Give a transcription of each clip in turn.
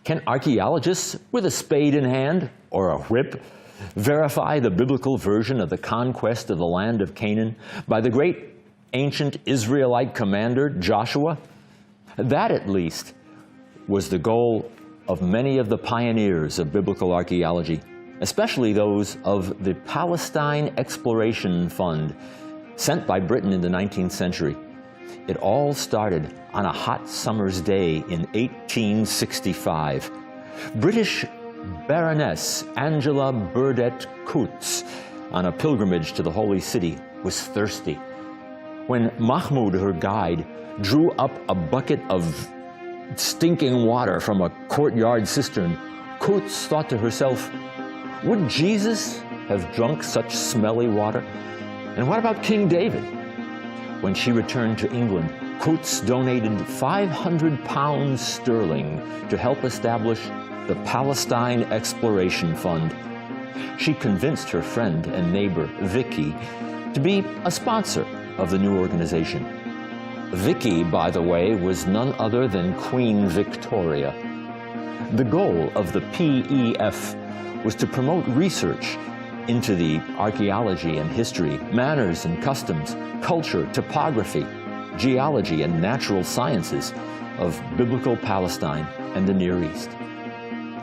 Can archaeologists with a spade in hand or a whip verify the biblical version of the conquest of the land of Canaan by the great ancient Israelite commander Joshua? That, at least, was the goal of many of the pioneers of biblical archaeology, especially those of the Palestine Exploration Fund, sent by Britain in the 19th century. It all started on a hot summer's day in 1865. British Baroness Angela Burdett Coutts, on a pilgrimage to the Holy City, was thirsty. When Mahmoud, her guide, drew up a bucket of stinking water from a courtyard cistern, Coutts thought to herself, would Jesus have drunk such smelly water? And what about King David? When she returned to England, Coutts donated 500 pounds sterling to help establish the Palestine Exploration Fund. She convinced her friend and neighbor, Vicky, to be a sponsor of the new organization. Vicky, by the way, was none other than Queen Victoria. The goal of the PEF was to promote research into the archaeology and history, manners and customs, culture, topography, geology, and natural sciences of biblical Palestine and the Near East.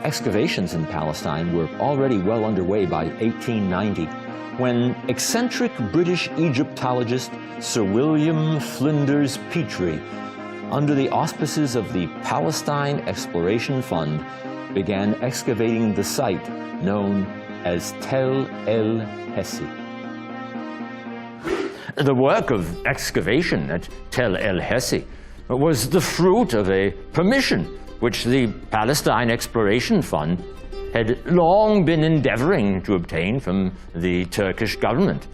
Excavations in Palestine were already well underway by 1890, when eccentric British Egyptologist Sir William Flinders Petrie, under the auspices of the Palestine Exploration Fund, began excavating the site known as Tel El Hessi. The work of excavation at Tel El Hessi was the fruit of a permission which the Palestine Exploration Fund had long been endeavoring to obtain from the Turkish government.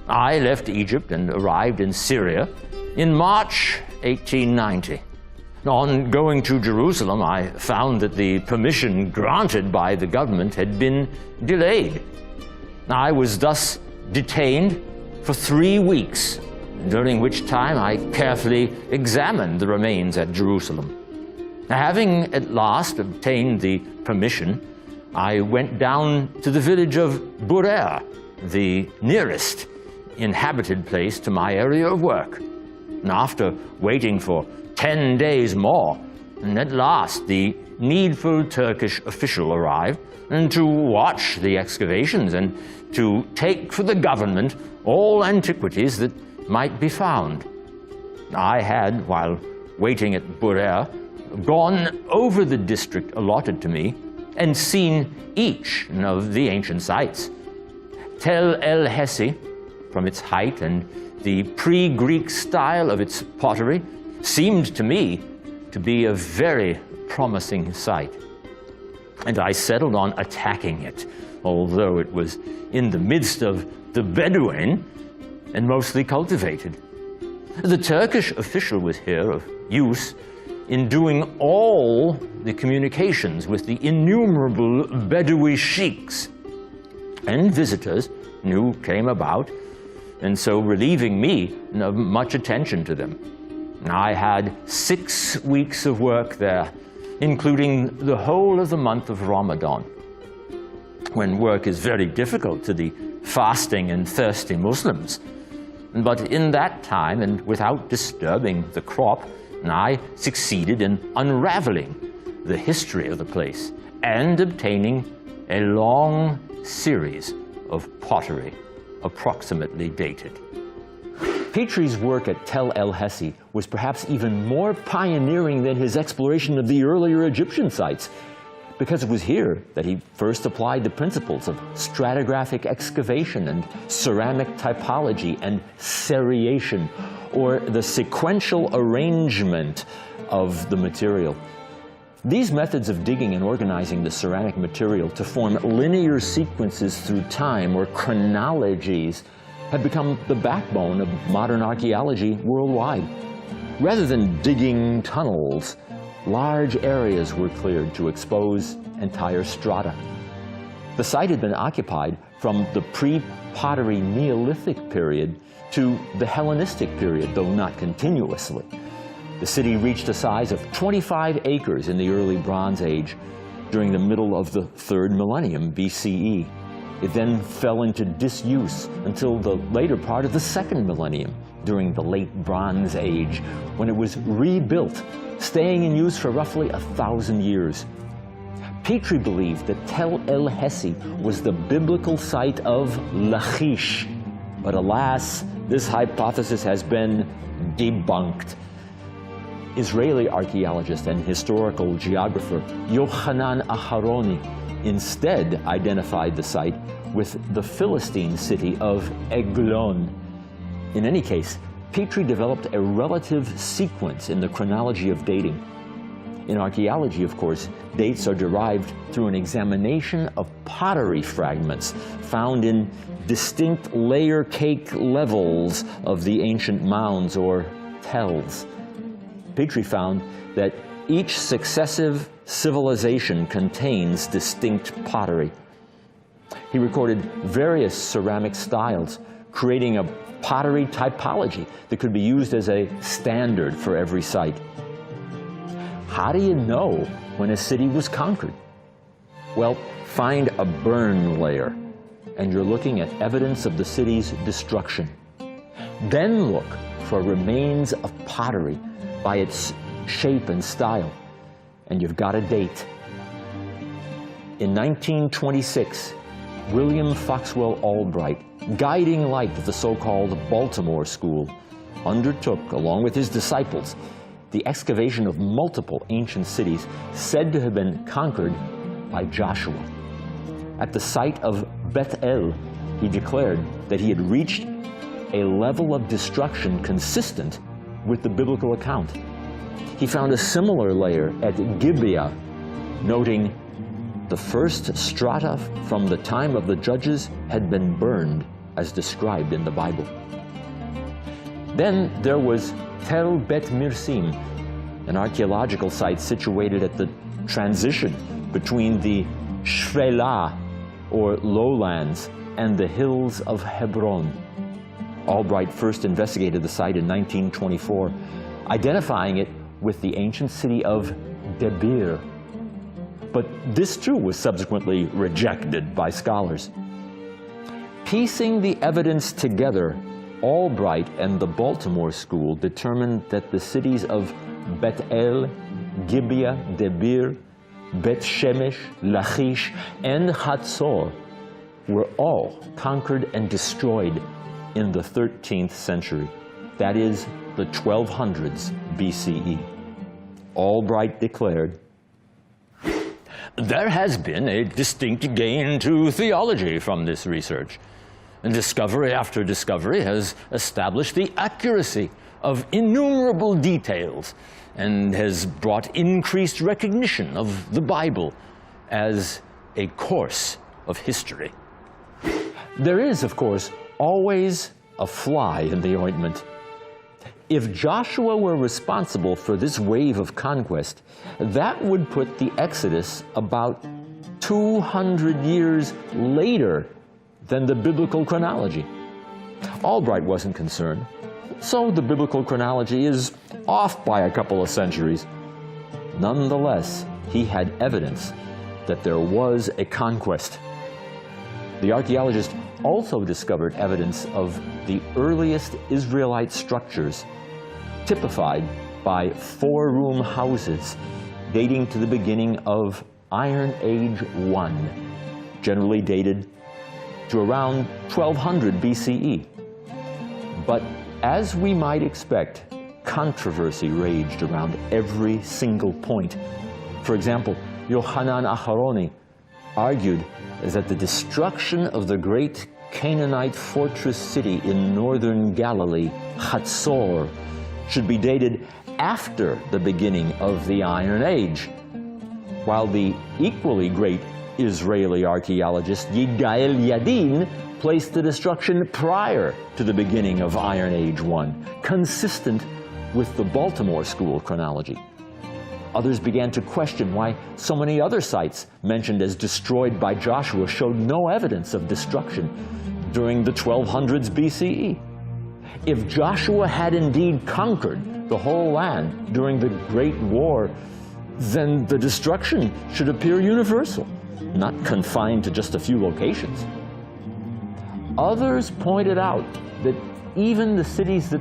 I left Egypt and arrived in Syria in March 1890. On going to Jerusalem, I found that the permission granted by the government had been delayed. I was thus detained for 3 weeks, during which time I carefully examined the remains at Jerusalem. Having at last obtained the permission, I went down to the village of Burer, the nearest inhabited place to my area of work. And after waiting for 10 days more, and at last the needful Turkish official arrived, and to watch the excavations and to take for the government all antiquities that might be found. I had, while waiting at Burer, gone over the district allotted to me and seen each of the ancient sites. Tel El Hessi, from its height and the pre-Greek style of its pottery, seemed to me to be a very promising site. And I settled on attacking it, although it was in the midst of the Bedouin and mostly cultivated. The Turkish official was here of use in doing all the communications with the innumerable Bedouin sheiks and visitors who came about, and so relieving me of much attention to them. I had 6 weeks of work there, including the whole of the month of Ramadan. when work is very difficult to the fasting and thirsty Muslims. But in that time, and without disturbing the crop, I succeeded in unraveling the history of the place and obtaining a long series of pottery, approximately dated. Petrie's work at Tel el-Hesi was perhaps even more pioneering than his exploration of the earlier Egyptian sites, because it was here that he first applied the principles of stratigraphic excavation and ceramic typology and seriation, or the sequential arrangement of the material. These methods of digging and organizing the ceramic material to form linear sequences through time, or chronologies, have become the backbone of modern archaeology worldwide. Rather than digging tunnels, large areas were cleared to expose entire strata. The site had been occupied from the pre-pottery Neolithic period to the Hellenistic period, though not continuously. The city reached a size of 25 acres in the early Bronze Age during the middle of the 3rd millennium BCE. It then fell into disuse until the later part of the 2nd millennium during the late Bronze Age, when it was rebuilt, staying in use for roughly 1,000 years. Petrie believed that Tel el-Hesi was the biblical site of Lachish, but alas, this hypothesis has been debunked. Israeli archaeologist and historical geographer Yochanan Aharoni instead identified the site with the Philistine city of Eglon. In any case, Petrie developed a relative sequence in the chronology of dating. In archaeology, of course, dates are derived through an examination of pottery fragments found in distinct layer cake levels of the ancient mounds or tells. Petrie found that each successive civilization contains distinct pottery. He recorded various ceramic styles, creating a pottery typology that could be used as a standard for every site. How do you know when a city was conquered? Well, find a burn layer, and you're looking at evidence of the city's destruction. Then look for remains of pottery by its shape and style, and you've got a date. In 1926, William Foxwell Albright, guiding light of the so-called Baltimore School, undertook, along with his disciples, the excavation of multiple ancient cities said to have been conquered by Joshua. At the site of Beth-El, he declared that he had reached a level of destruction consistent with the biblical account. He found a similar layer at Gibeah, noting the first strata from the time of the judges had been burned as described in the Bible. Then there was Tel Bet Mirsim, an archaeological site situated at the transition between the Shfela, or lowlands, and the hills of Hebron. Albright first investigated the site in 1924, identifying it with the ancient city of Debir. But this too was subsequently rejected by scholars. Piecing the evidence together, Albright and the Baltimore School determined that the cities of Beth-El, Gibeah, Debir, Bet Shemesh, Lachish, and Hatzor were all conquered and destroyed in the 13th century, that is, the 1200s BCE. Albright declared, "There has been a distinct gain to theology from this research. And discovery after discovery has established the accuracy of innumerable details and has brought increased recognition of the Bible as a course of history." There is, of course, always a fly in the ointment. If Joshua were responsible for this wave of conquest, that would put the Exodus about 200 years later than the biblical chronology. Albright wasn't concerned, so the biblical chronology is off by a couple of centuries. Nonetheless, he had evidence that there was a conquest, The archaeologist also discovered evidence of the earliest Israelite structures, typified by four-room houses dating to the beginning of Iron Age I, generally dated to around 1200 BCE. But as we might expect, controversy raged around every single point. For example, Yohanan Acharoni argued that the destruction of the great Canaanite fortress city in northern Galilee, Hatzor, should be dated after the beginning of the Iron Age, while the equally great Israeli archaeologist Yigael Yadin placed the destruction prior to the beginning of Iron Age I, consistent with the Baltimore School chronology. Others began to question why so many other sites mentioned as destroyed by Joshua showed no evidence of destruction during the 1200s BCE. If Joshua had indeed conquered the whole land during the Great War, then the destruction should appear universal, not confined to just a few locations. Others pointed out that even the cities that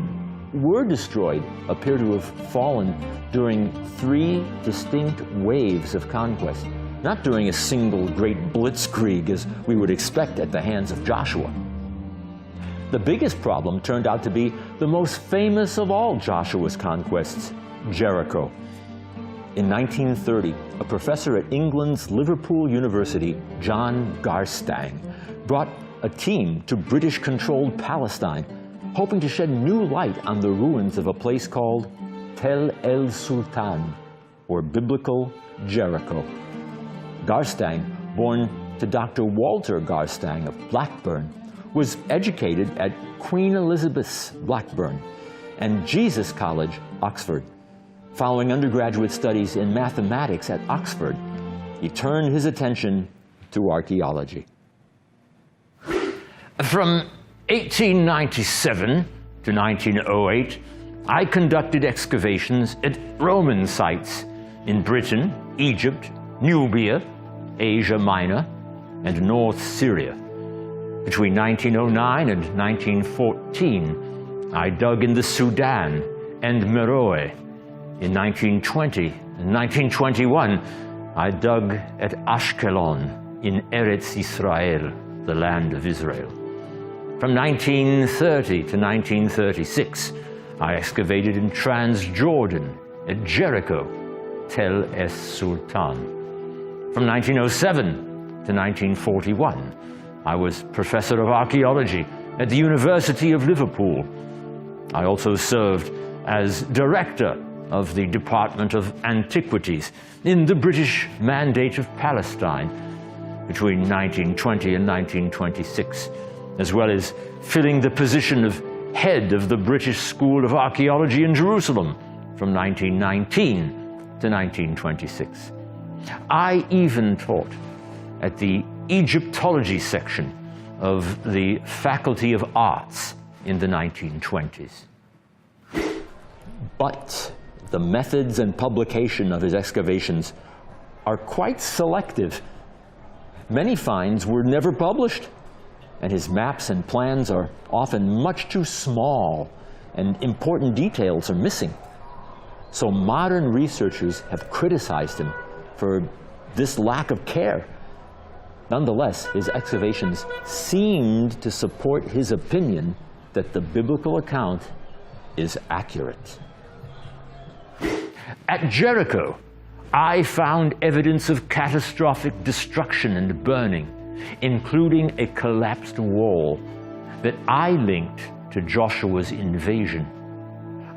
were destroyed appear to have fallen during three distinct waves of conquest, not during a single great blitzkrieg as we would expect at the hands of Joshua. The biggest problem turned out to be the most famous of all Joshua's conquests, Jericho. In 1930, a professor at England's Liverpool University, John Garstang, brought a team to British-controlled Palestine, hoping to shed new light on the ruins of a place called Tel El Sultan, or biblical Jericho. Garstang, born to Dr. Walter Garstang of Blackburn, was educated at Queen Elizabeth's Blackburn and Jesus College, Oxford. Following undergraduate studies in mathematics at Oxford, he turned his attention to archaeology. From 1897 to 1908, I conducted excavations at Roman sites in Britain, Egypt, Nubia, Asia Minor, and North Syria. Between 1909 and 1914, I dug in the Sudan and Meroe. In 1920 and 1921, I dug at Ashkelon in Eretz Israel, the land of Israel. From 1930 to 1936, I excavated in Transjordan at Jericho, Tel Es Sultan. From 1907 to 1941, I was professor of archaeology at the University of Liverpool. I also served as director of the Department of Antiquities in the British Mandate of Palestine between 1920 and 1926, as well as filling the position of head of the British School of Archaeology in Jerusalem from 1919 to 1926. I even taught at the Egyptology section of the Faculty of Arts in the 1920s. But the methods and publication of his excavations are quite selective. Many finds were never published, and his maps and plans are often much too small, and important details are missing. So modern researchers have criticized him for this lack of care. Nonetheless, his excavations seemed to support his opinion that the biblical account is accurate. At Jericho, I found evidence of catastrophic destruction and burning, including a collapsed wall that I linked to Joshua's invasion.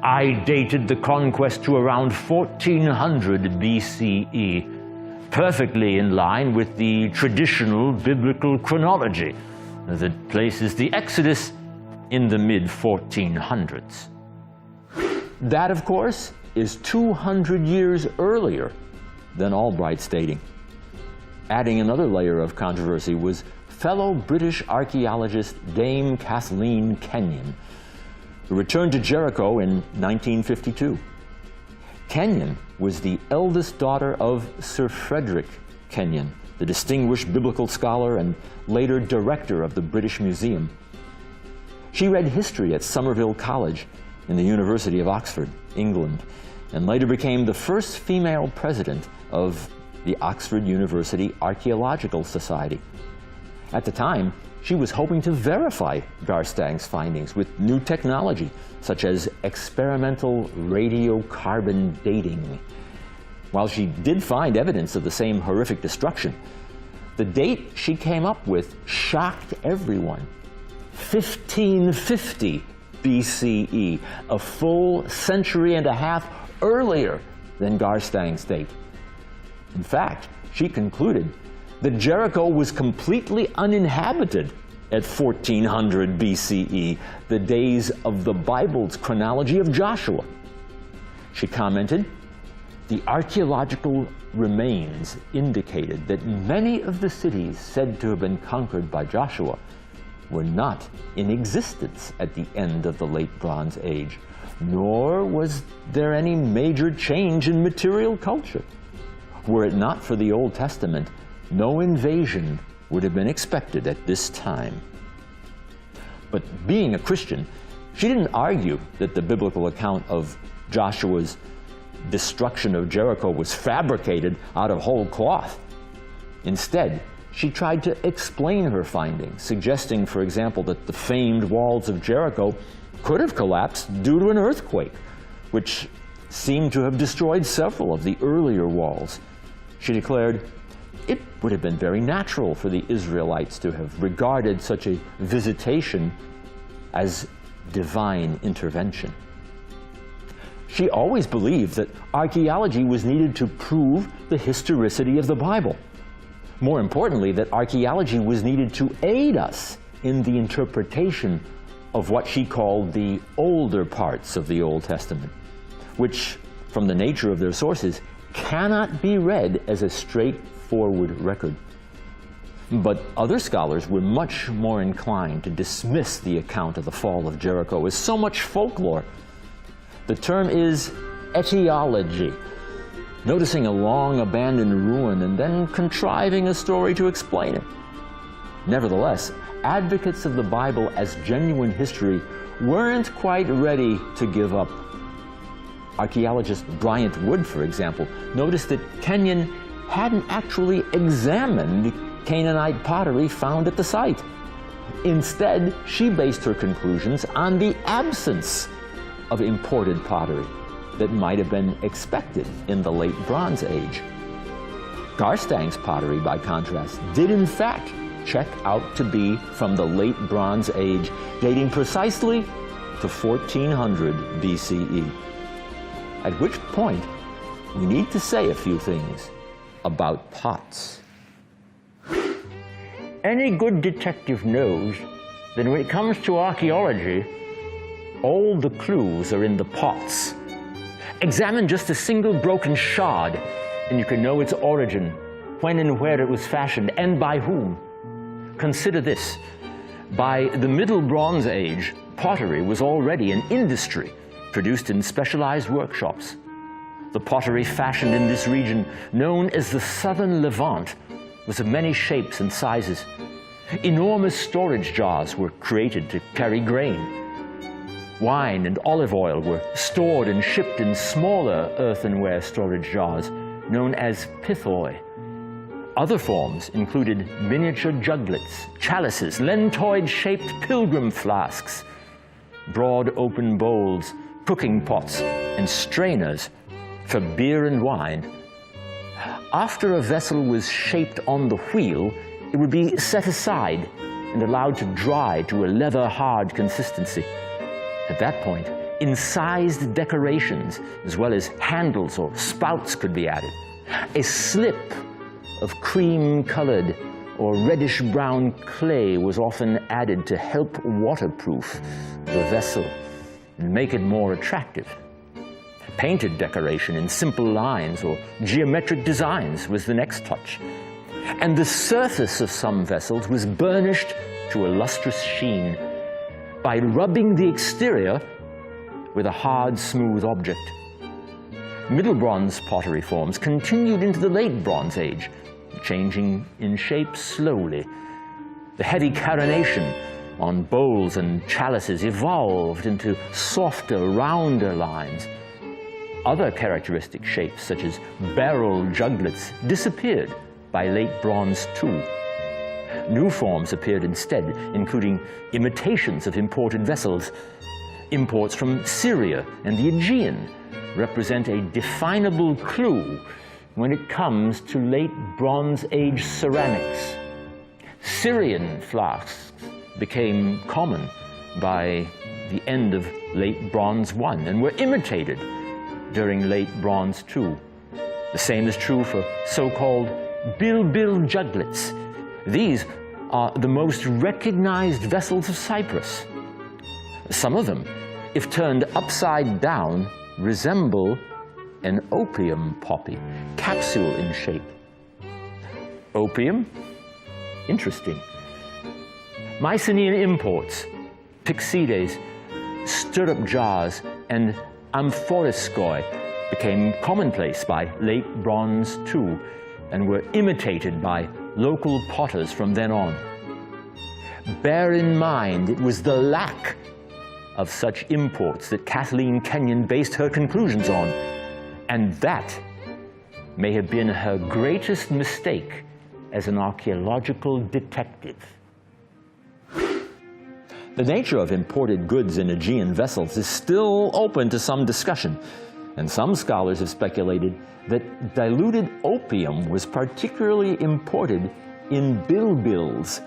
I dated the conquest to around 1400 BCE, perfectly in line with the traditional biblical chronology that places the Exodus in the mid-1400s. That, of course, is 200 years earlier than Albright's dating. Adding another layer of controversy was fellow British archaeologist Dame Kathleen Kenyon, who returned to Jericho in 1952. Kenyon was the eldest daughter of Sir Frederick Kenyon, the distinguished biblical scholar and later director of the British Museum. She read history at Somerville College in the University of Oxford, England, and later became the first female president of the Oxford University Archaeological Society. At the time, she was hoping to verify Garstang's findings with new technology, such as experimental radiocarbon dating. While she did find evidence of the same horrific destruction, the date she came up with shocked everyone. 1550 BCE, a full century and a half earlier than Garstang's date. In fact, she concluded that Jericho was completely uninhabited at 1400 BCE, the days of the Bible's chronology of Joshua. She commented, "The archaeological remains indicated that many of the cities said to have been conquered by Joshua were not in existence at the end of the Late Bronze Age, nor was there any major change in material culture. Were it not for the Old Testament, no invasion would have been expected at this time." But being a Christian, she didn't argue that the biblical account of Joshua's destruction of Jericho was fabricated out of whole cloth. Instead, she tried to explain her findings, suggesting, for example, that the famed walls of Jericho could have collapsed due to an earthquake, which seemed to have destroyed several of the earlier walls. She declared, it would have been very natural for the Israelites to have regarded such a visitation as divine intervention. She always believed that archaeology was needed to prove the historicity of the Bible. More importantly, that archaeology was needed to aid us in the interpretation of what she called the older parts of the Old Testament, which, from the nature of their sources, cannot be read as a straightforward record. But other scholars were much more inclined to dismiss the account of the fall of Jericho as so much folklore. The term is etiology, noticing a long abandoned ruin and then contriving a story to explain it. Nevertheless, advocates of the Bible as genuine history weren't quite ready to give up. Archaeologist Bryant Wood, for example, noticed that Kenyon hadn't actually examined Canaanite pottery found at the site. Instead, she based her conclusions on the absence of imported pottery that might have been expected in the Late Bronze Age. Garstang's pottery, by contrast, did in fact check out to be from the Late Bronze Age, dating precisely to 1400 BCE. At which point, we need to say a few things about pots. Any good detective knows that when it comes to archaeology, all the clues are in the pots. Examine just a single broken shard, and you can know its origin, when and where it was fashioned, and by whom. Consider this. By the Middle Bronze Age, pottery was already an industry produced in specialized workshops. The pottery fashioned in this region, known as the Southern Levant, was of many shapes and sizes. Enormous storage jars were created to carry grain. Wine and olive oil were stored and shipped in smaller earthenware storage jars, known as pithoi. Other forms included miniature juglets, chalices, lentoid-shaped pilgrim flasks, broad open bowls, cooking pots, and strainers for beer and wine. After a vessel was shaped on the wheel, it would be set aside and allowed to dry to a leather-hard consistency. At that point, incised decorations, as well as handles or spouts, could be added. A slip of cream-colored or reddish-brown clay was often added to help waterproof the vessel and make it more attractive. Painted decoration in simple lines or geometric designs was the next touch. And the surface of some vessels was burnished to a lustrous sheen by rubbing the exterior with a hard, smooth object. Middle Bronze pottery forms continued into the Late Bronze Age, changing in shape slowly. The heavy caronation on bowls and chalices evolved into softer, rounder lines. Other characteristic shapes, such as barrel juglets, disappeared by late Bronze II. New forms appeared instead, including imitations of imported vessels. Imports from Syria and the Aegean represent a definable clue when it comes to late Bronze Age ceramics. Syrian flasks became common by the end of late Bronze I and were imitated during late Bronze II. The same is true for so-called bilbil juglets. These are the most recognized vessels of Cyprus. Some of them, if turned upside down, resemble an opium poppy, capsule in shape. Opium? Interesting. Mycenaean imports, pyxides, stirrup jars, and amphoriskoi became commonplace by late Bronze II and were imitated by local potters from then on. Bear in mind, it was the lack of such imports that Kathleen Kenyon based her conclusions on, and that may have been her greatest mistake as an archaeological detective. The nature of imported goods in Aegean vessels is still open to some discussion, and some scholars have speculated that diluted opium was particularly imported in bilbils.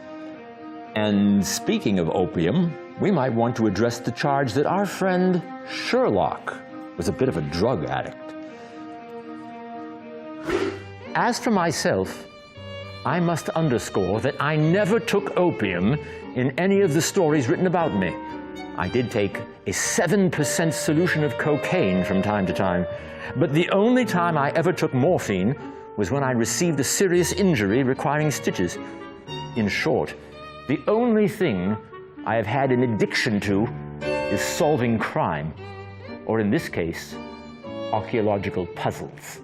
And speaking of opium, we might want to address the charge that our friend Sherlock was a bit of a drug addict. As for myself, I must underscore that I never took opium in any of the stories written about me. I did take a 7% solution of cocaine from time to time, but the only time I ever took morphine was when I received a serious injury requiring stitches. In short, the only thing I have had an addiction to is solving crime, or in this case, archaeological puzzles.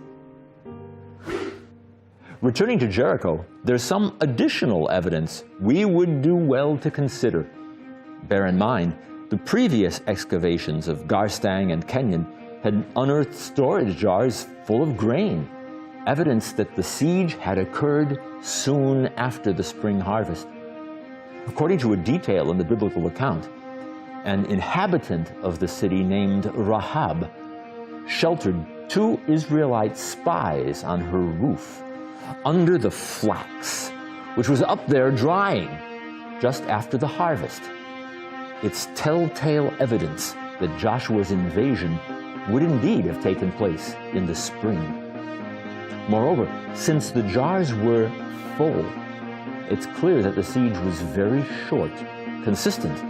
Returning to Jericho, there's some additional evidence we would do well to consider. Bear in mind, the previous excavations of Garstang and Kenyon had unearthed storage jars full of grain, evidence that the siege had occurred soon after the spring harvest. According to a detail in the biblical account, an inhabitant of the city named Rahab sheltered 2 Israelite spies on her roof under the flax, which was up there drying just after the harvest. It's telltale evidence that Joshua's invasion would indeed have taken place in the spring. Moreover, since the jars were full, it's clear that the siege was very short, consistent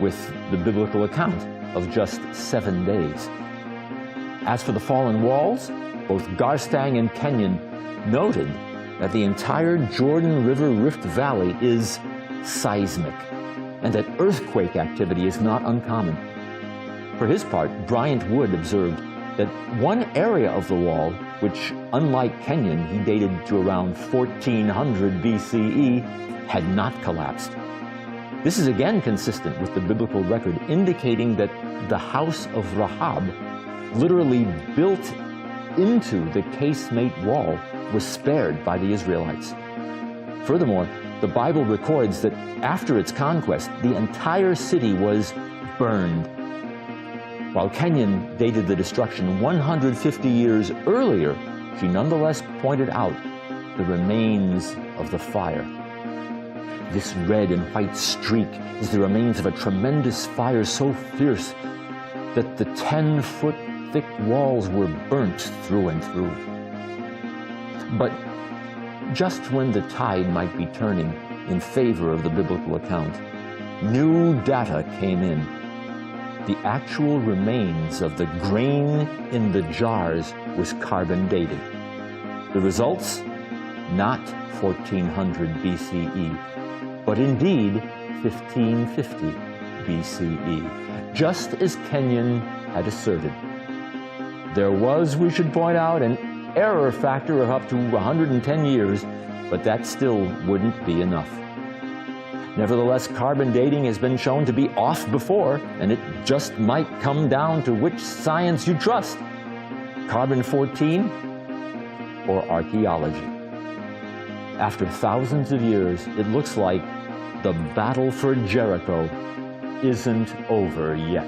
with the biblical account of just 7 days. As for the fallen walls, both Garstang and Kenyon noted that the entire Jordan River Rift Valley is seismic, and that earthquake activity is not uncommon. For his part, Bryant Wood observed that one area of the wall, which, unlike Kenyon, he dated to around 1400 BCE, had not collapsed. This is again consistent with the biblical record, indicating that the house of Rahab, literally built into the casemate wall, was spared by the Israelites. Furthermore, the Bible records that after its conquest, the entire city was burned. While Kenyon dated the destruction 150 years earlier, she nonetheless pointed out the remains of the fire. This red and white streak is the remains of a tremendous fire so fierce that the 10-foot thick walls were burnt through and through. But just when the tide might be turning in favor of the biblical account, new data came in. The actual remains of the grain in the jars was carbon dated. The results? Not 1400 BCE, but indeed 1550 BCE, just as Kenyon had asserted. There was, we should point out, an error factor of up to 110 years, but that still wouldn't be enough. Nevertheless, carbon dating has been shown to be off before, and it just might come down to which science you trust: carbon-14 or archaeology. After thousands of years, it looks like the battle for Jericho isn't over yet.